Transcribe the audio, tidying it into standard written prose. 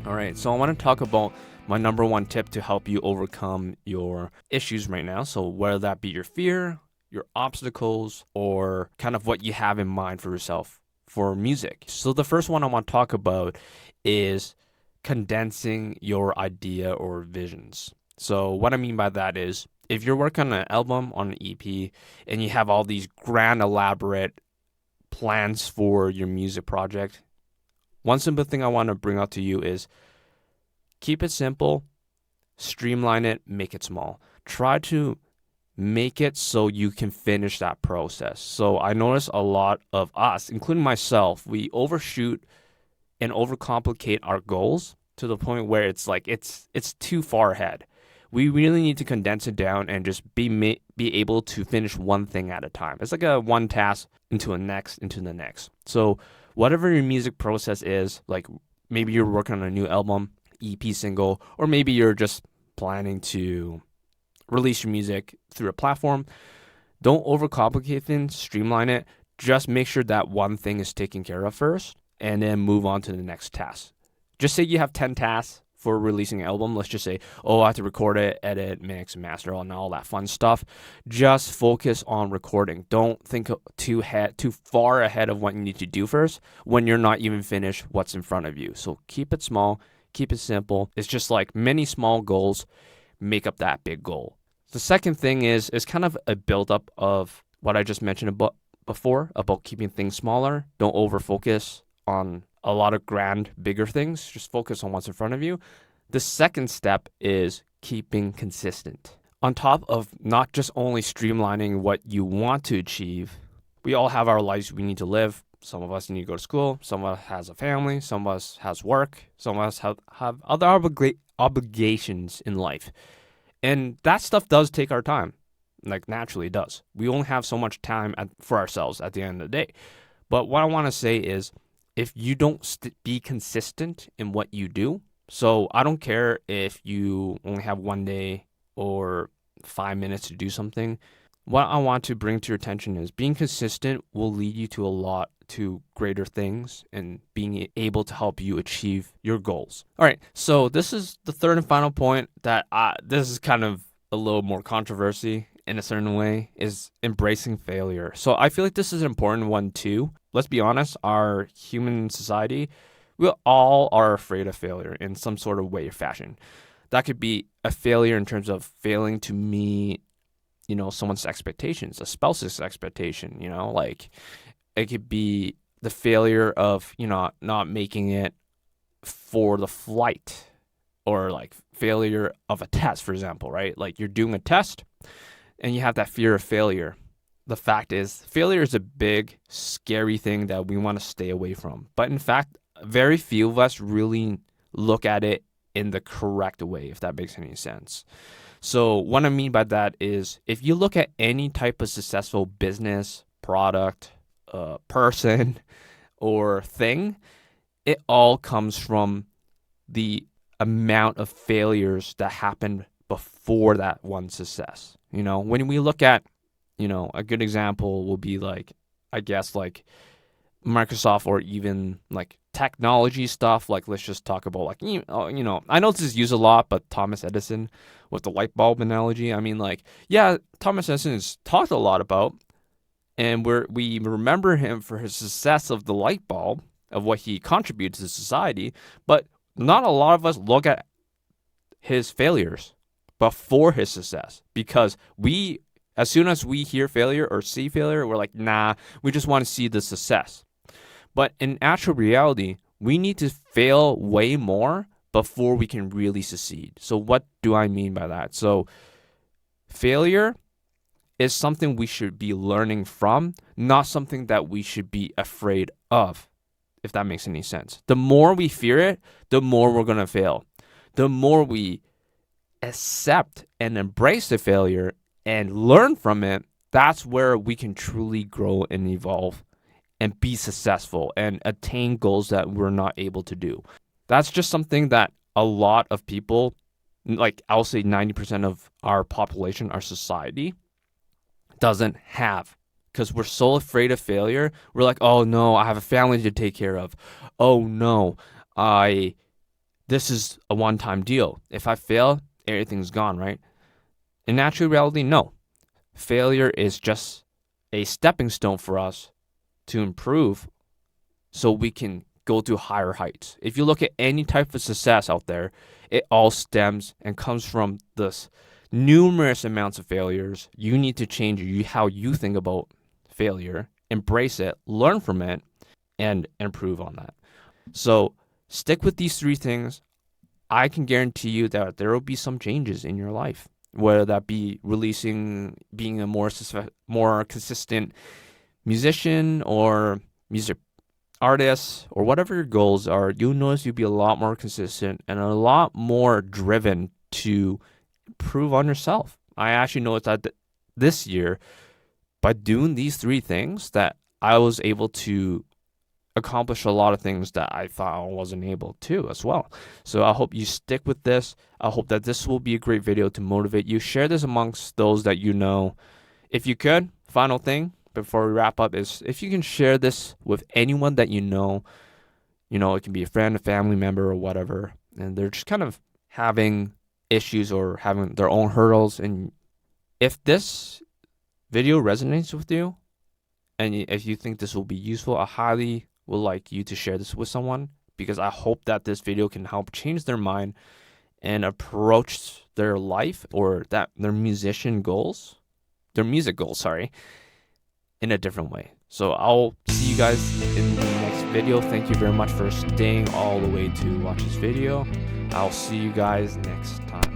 All right, so I want to talk about my number one tip to help you overcome your issues right now. So, whether that be your fear, your obstacles, or kind of what you have in mind for yourself for music. So, the first one I want to talk about is condensing your idea or visions. So, what I mean by that is if you're working on an album, on an EP, and you have all these grand, elaborate plans for your music project, one simple thing I want to bring out to you is keep it simple, streamline it, make it small. Try to make it so you can finish that process. So I notice a lot of us, including myself, we overshoot and overcomplicate our goals to the point where it's like it's too far ahead. We really need to condense it down and just be able to finish one thing at a time. It's like a one task into the next. So whatever your music process is, like maybe you're working on a new album, EP single, or maybe you're just planning to release your music through a platform, don't overcomplicate things, streamline it. Just make sure that one thing is taken care of first and then move on to the next task. Just say you have 10 tasks for releasing an album. Let's just say, I have to record it, edit, mix, master, and all that fun stuff. Just focus on recording. Don't think too far ahead of what you need to do first when you're not even finished what's in front of you. So keep it small, keep it simple. It's just like many small goals make up that big goal. The second thing is kind of a buildup of what I just mentioned before about keeping things smaller. Don't over focus on a lot of grand, bigger things. Just focus on what's in front of you. The second step is keeping consistent. On top of not just only streamlining what you want to achieve, we all have our lives we need to live. Some of us need to go to school. Some of us has a family. Some of us has work. Some of us have other obligations in life. And that stuff does take our time. Like naturally it does. We only have so much time for ourselves at the end of the day. But what I want to say is if you don't be consistent in what you do, so I don't care if you only have one day or 5 minutes to do something. What I want to bring to your attention is being consistent will lead you to greater things and being able to help you achieve your goals. All right, so this is the third and final point that this is kind of a little more controversy in a certain way, is embracing failure. So I feel like this is an important one too. Let's be honest, our human society, we all are afraid of failure in some sort of way or fashion. That could be a failure in terms of failing to meet, someone's expectations, a spouse's expectation, like it could be the failure of, not making it for the flight, or like failure of a test, for example, right? Like you're doing a test and you have that fear of failure. The fact is, failure is a big, scary thing that we want to stay away from. But in fact, very few of us really look at it in the correct way, if that makes any sense. So what I mean by that is if you look at any type of successful business, product, person, or thing, it all comes from the amount of failures that happened before that one success. When we look at, a good example will be like, I guess like Microsoft or even like technology stuff. Like let's just talk about like, I know this is used a lot, but Thomas Edison with the light bulb analogy. I mean like, yeah, Thomas Edison is talked a lot about, and we remember him for his success of the light bulb, of what he contributed to society, but not a lot of us look at his failures before his success, because as soon as we hear failure or see failure, we're like, nah, we just want to see the success. But in actual reality, we need to fail way more before we can really succeed. So what do I mean by that? So failure is something we should be learning from, not something that we should be afraid of, if that makes any sense. The more we fear it, the more we're going to fail. The more we accept and embrace the failure and learn from it, that's where we can truly grow and evolve and be successful and attain goals that we're not able to do. That's just something that a lot of people, like I'll say 90% of our population, our society, doesn't have, because we're so afraid of failure. We're like, oh no, I have a family to take care of. Oh no, I this is a one-time deal. If I fail, everything's gone, right? In actual reality, no. Failure is just a stepping stone for us to improve so we can go to higher heights. If you look at any type of success out there, it all stems and comes from this numerous amounts of failures. You need to change how you think about failure, embrace it, learn from it, and improve on that. So stick with these 3 things. I can guarantee you that there will be some changes in your life, whether that be being a more consistent musician or music artist, or whatever your goals are. You'll notice you'll be a lot more consistent and a lot more driven to improve on yourself. I actually noticed that this year, by doing these 3 things, that I was able to accomplish a lot of things that I thought I wasn't able to as well. So I hope you stick with this. I hope that this will be a great video to motivate you. Share this amongst those that you know. If you could, final thing before we wrap up is if you can share this with anyone that you know, it can be a friend, a family member, or whatever, and they're just kind of having issues or having their own hurdles. And if this video resonates with you, and if you think this will be useful, I highly would like you to share this with someone, because I hope that this video can help change their mind and approach their life or their music goals, in a different way. So I'll see you guys in the next video. Thank you very much for staying all the way to watch this video. I'll see you guys next time.